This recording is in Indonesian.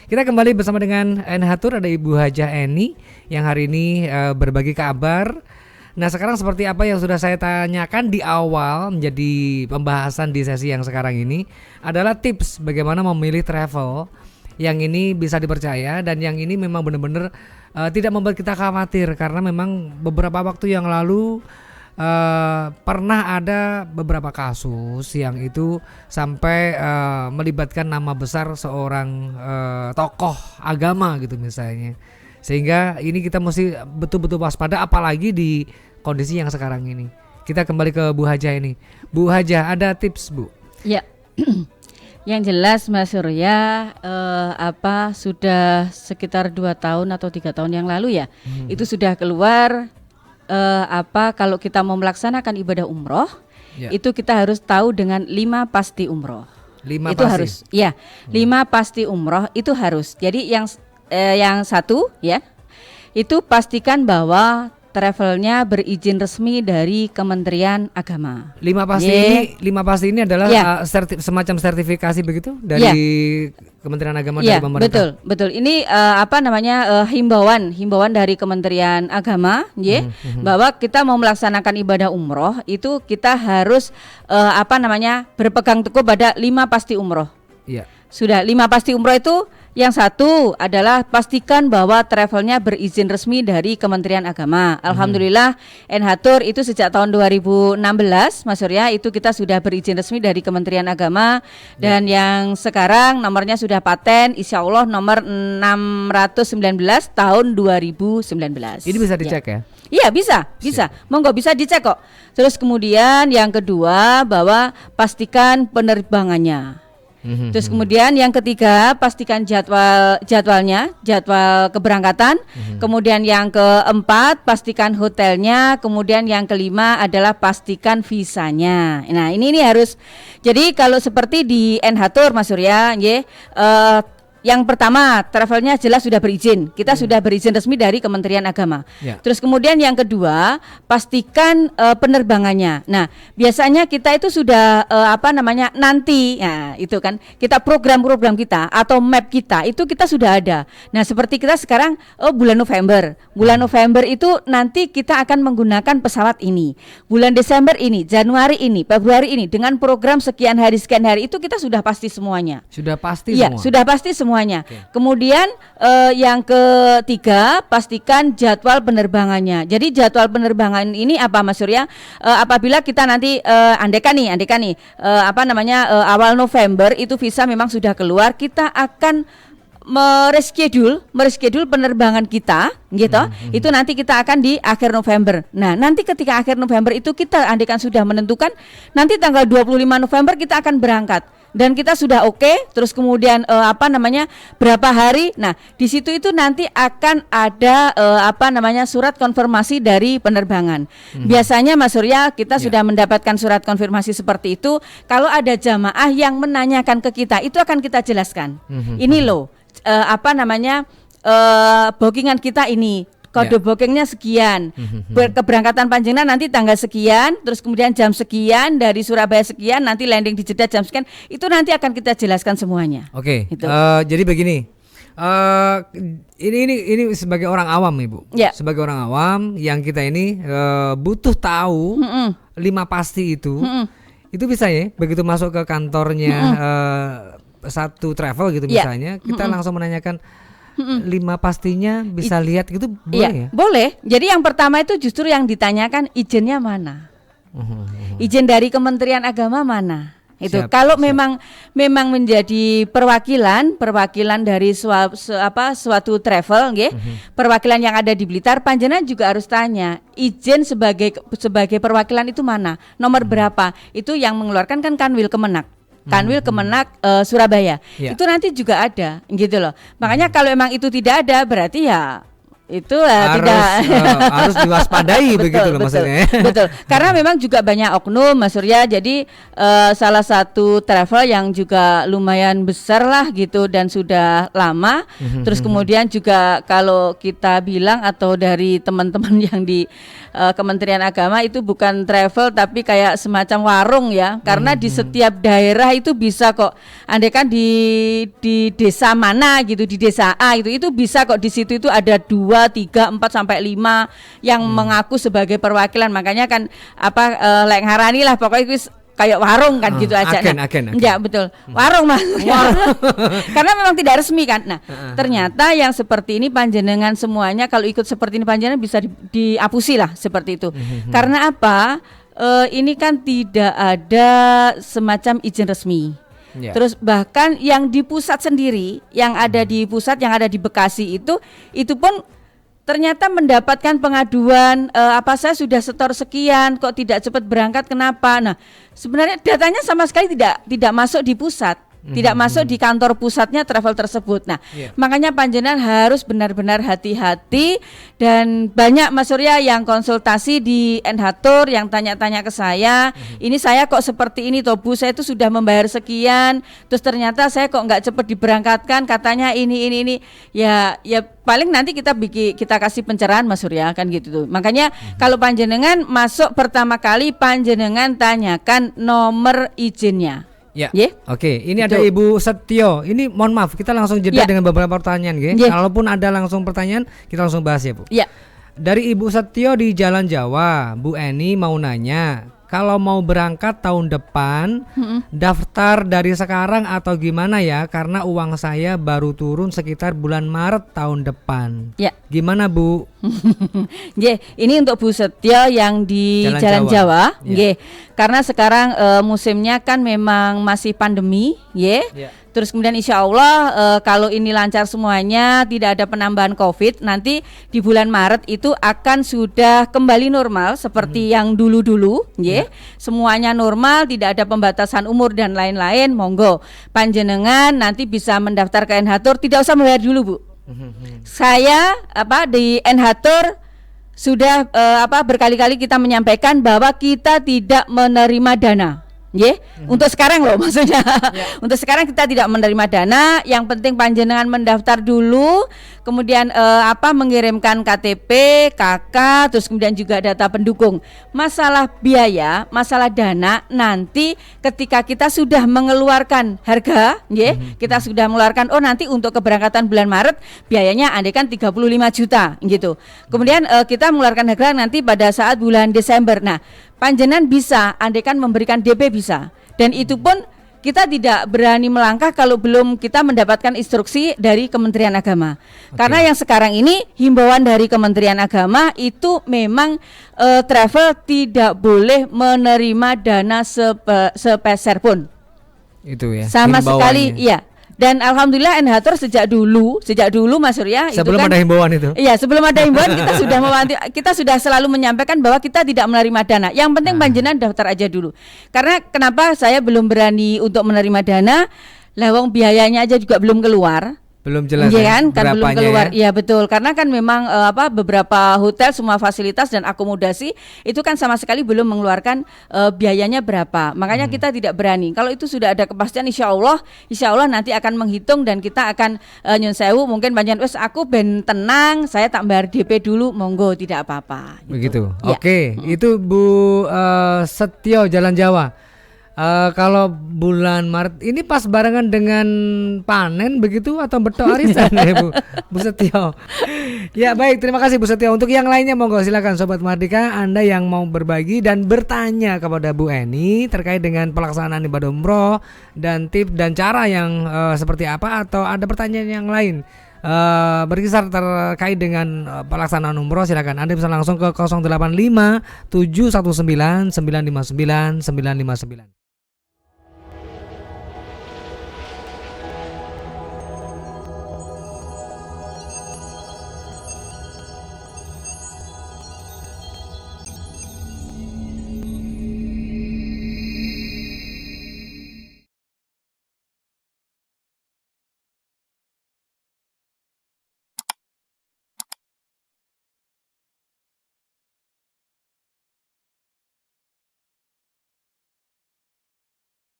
kita kembali bersama dengan Enhatur, ada Ibu Hajah Eni yang hari ini berbagi kabar. Nah, sekarang seperti apa yang sudah saya tanyakan di awal menjadi pembahasan di sesi yang sekarang ini adalah tips bagaimana memilih travel yang ini bisa dipercaya dan yang ini memang benar-benar tidak membuat kita khawatir, karena memang beberapa waktu yang lalu pernah ada beberapa kasus yang itu sampai melibatkan nama besar seorang tokoh agama gitu misalnya, sehingga ini kita mesti betul-betul waspada apalagi di kondisi yang sekarang ini. Kita kembali ke Bu Hajah ini. Bu Hajah, ada tips Bu? Ya. Yang jelas Mas Surya sudah sekitar 2 tahun atau 3 tahun yang lalu ya, itu sudah keluar kalau kita mau melaksanakan ibadah umroh, itu kita harus tahu dengan 5 pasti umroh. 5 itu pasti. Harus, ya. 5 pasti umroh itu harus. Jadi yang satu ya, itu pastikan bahwa travelnya berizin resmi dari Kementerian Agama. 5 pasti ini adalah semacam sertifikasi begitu dari Kementerian Agama, dari pemerintah. Betul. Ini himbauan dari Kementerian Agama, bahwa kita mau melaksanakan ibadah umroh itu kita harus berpegang teguh pada 5 pasti umroh. Iya. Sudah 5 pasti umroh itu. Yang satu adalah pastikan bahwa travelnya berizin resmi dari Kementerian Agama. Alhamdulillah Enhatur itu sejak tahun 2016 Mas Surya itu kita sudah berizin resmi dari Kementerian Agama. Dan yang sekarang nomornya sudah paten, insya Allah nomor 619 tahun 2019. Ini bisa dicek ya? Iya bisa. Monggo bisa dicek kok. Terus kemudian yang kedua bahwa pastikan penerbangannya. Terus kemudian yang ketiga pastikan jadwal keberangkatan. Kemudian yang keempat pastikan hotelnya. Kemudian yang kelima adalah pastikan visanya. Nah ini harus. Jadi kalau seperti di Enhatur Mas Surya, yang pertama, travelnya jelas sudah berizin. Kita sudah berizin resmi dari Kementerian Agama. Terus kemudian yang kedua, pastikan penerbangannya. Nah, biasanya kita itu sudah nanti, ya itu kan kita program kita atau map kita itu kita sudah ada. Nah, seperti kita sekarang bulan November. Bulan November itu nanti kita akan menggunakan pesawat ini. Bulan Desember ini, Januari ini, Februari ini dengan program sekian hari itu kita sudah pasti semuanya. Sudah pasti semua. Iya, sudah pasti semua. Okay. Kemudian yang ketiga pastikan jadwal penerbangannya. Jadi jadwal penerbangan ini apa Mas Surya? Apabila kita nanti andekan nih awal November itu visa memang sudah keluar, kita akan mereschedule penerbangan kita gitu. Itu nanti kita akan di akhir November. Nah, nanti ketika akhir November itu kita andekan sudah menentukan nanti tanggal 25 November kita akan berangkat. Dan kita sudah oke, terus kemudian berapa hari. Nah, di situ itu nanti akan ada surat konfirmasi dari penerbangan. Biasanya Mas Surya kita sudah mendapatkan surat konfirmasi seperti itu. Kalau ada jamaah yang menanyakan ke kita, itu akan kita jelaskan. Ini loh, bookingan kita ini. Kode bookingnya sekian, keberangkatan panjenengan nanti tanggal sekian, terus kemudian jam sekian dari Surabaya sekian, nanti landing di Jeddah jam sekian, itu nanti akan kita jelaskan semuanya. Oke. Jadi begini, ini sebagai orang awam Ibu, sebagai orang awam yang kita ini butuh tahu 5 pasti itu bisa ya, begitu masuk ke kantornya satu travel gitu misalnya, kita langsung menanyakan 5 pastinya bisa lihat gitu, boleh ya? Boleh. Jadi yang pertama itu justru yang ditanyakan izinnya mana? Izin dari Kementerian Agama mana? Itu kalau memang menjadi perwakilan dari suatu travel perwakilan yang ada di Blitar, panjenengan juga harus tanya izin sebagai perwakilan itu mana? Nomor berapa? Itu yang mengeluarkan kan Kanwil Kemenak. Surabaya. Itu nanti juga ada gitu loh. Makanya kalau emang itu tidak ada berarti ya itu harus diwaspadai begitu loh maksudnya. Betul. Karena memang juga banyak oknum Mas Surya. Jadi salah satu travel yang juga lumayan besar lah gitu dan sudah lama. Terus kemudian juga kalau kita bilang atau dari teman-teman yang di Kementerian Agama itu bukan travel tapi kayak semacam warung ya. Karena di setiap daerah itu bisa kok. Andai kan di desa mana gitu, di desa A itu bisa kok, di situ itu ada 2, 3, 4 sampai 5 yang mengaku sebagai perwakilan. Makanya kan lek ngarani lah pokoknya itu kayak warung kan gitu aja. Agen. Ya betul. Warung Mas. Karena memang tidak resmi kan. Nah, ternyata yang seperti ini panjenengan semuanya kalau ikut seperti ini panjenengan bisa diapusi lah seperti itu. Karena apa? Ini kan tidak ada semacam izin resmi. Terus bahkan yang di pusat sendiri, yang ada di pusat, yang ada di Bekasi itu pun ternyata mendapatkan pengaduan, saya sudah setor sekian kok tidak cepat berangkat, kenapa? Nah, sebenarnya datanya sama sekali tidak masuk di pusat. Tidak masuk di kantor pusatnya travel tersebut. Nah, makanya panjenengan harus benar-benar hati-hati. Dan banyak Mas Surya yang konsultasi di Enhatur yang tanya-tanya ke saya, ini saya kok seperti ini toh Bu, saya itu sudah membayar sekian, terus ternyata saya kok nggak cepat diberangkatkan, katanya ini. Ya paling nanti kita kasih pencerahan Mas Surya kan gitu tuh. Makanya kalau panjenengan masuk pertama kali panjenengan tanyakan nomor izinnya. Ya, Oke. Ini ada Ibu Setio. Ini mohon maaf, kita langsung jeda dengan beberapa pertanyaan, Kalaupun ada langsung pertanyaan, kita langsung bahas ya, Bu. Dari Ibu Setio di Jalan Jawa, Bu Eni mau nanya, kalau mau berangkat tahun depan, daftar dari sekarang atau gimana ya? Karena uang saya baru turun sekitar bulan Maret tahun depan. Gimana Bu? Ini untuk Bu Setio yang di Jalan Jawa. Karena sekarang musimnya kan memang masih pandemi, Terus kemudian insya Allah kalau ini lancar semuanya, tidak ada penambahan COVID, nanti di bulan Maret itu akan sudah kembali normal seperti yang dulu-dulu, Semuanya normal, tidak ada pembatasan umur dan lain-lain. Monggo panjenengan nanti bisa mendaftar ke Enhatur, tidak usah membayar dulu Bu. Saya di Enhatur sudah berkali-kali kita menyampaikan bahwa kita tidak menerima dana. Untuk sekarang loh maksudnya. Untuk sekarang kita tidak menerima dana. Yang penting panjenengan mendaftar dulu, kemudian mengirimkan KTP, KK, terus kemudian juga data pendukung. Masalah biaya, masalah dana nanti ketika kita sudah mengeluarkan harga, kita sudah mengeluarkan nanti untuk keberangkatan bulan Maret biayanya andaikan 35 juta gitu. Kemudian kita mengeluarkan harga nanti pada saat bulan Desember. Nah, panjenengan bisa andaikan memberikan DP bisa. Dan itu pun kita tidak berani melangkah kalau belum kita mendapatkan instruksi dari Kementerian Agama. Karena yang sekarang ini himbauan dari Kementerian Agama itu memang travel tidak boleh menerima dana sepeser pun. Itu ya. Sama sekali, Dan alhamdulillah Enhatur sejak dulu Mas Surya sebelum ada himbauan itu. Iya, sebelum ada himbauan kita sudah selalu menyampaikan bahwa kita tidak menerima dana. Yang penting panjenengan daftar aja dulu. Karena kenapa saya belum berani untuk menerima dana? Lawang biayanya aja juga belum keluar. Belum jelas kan belum keluar. Iya betul, karena kan memang beberapa hotel semua fasilitas dan akomodasi itu kan sama sekali belum mengeluarkan biayanya berapa. Makanya kita tidak berani. Kalau itu sudah ada kepastian insya Allah nanti akan menghitung dan kita akan nyun sewu mungkin panjenengan wes aku ben tenang, saya tak bayar DP dulu, monggo tidak apa-apa. Begitu. Oke, itu Bu Setio Jalan Jawa. Kalau bulan Maret ini pas barengan dengan panen begitu atau betok arisan ya Bu Setio. Ya baik, terima kasih Bu Setio. Untuk yang lainnya monggo silakan Sobat Mardika, Anda yang mau berbagi dan bertanya kepada Bu Eni terkait dengan pelaksanaan ibadah umroh dan tips dan cara yang seperti apa, atau ada pertanyaan yang lain berkisar terkait dengan pelaksanaan umroh, silakan Anda bisa langsung ke 085 719 959 959.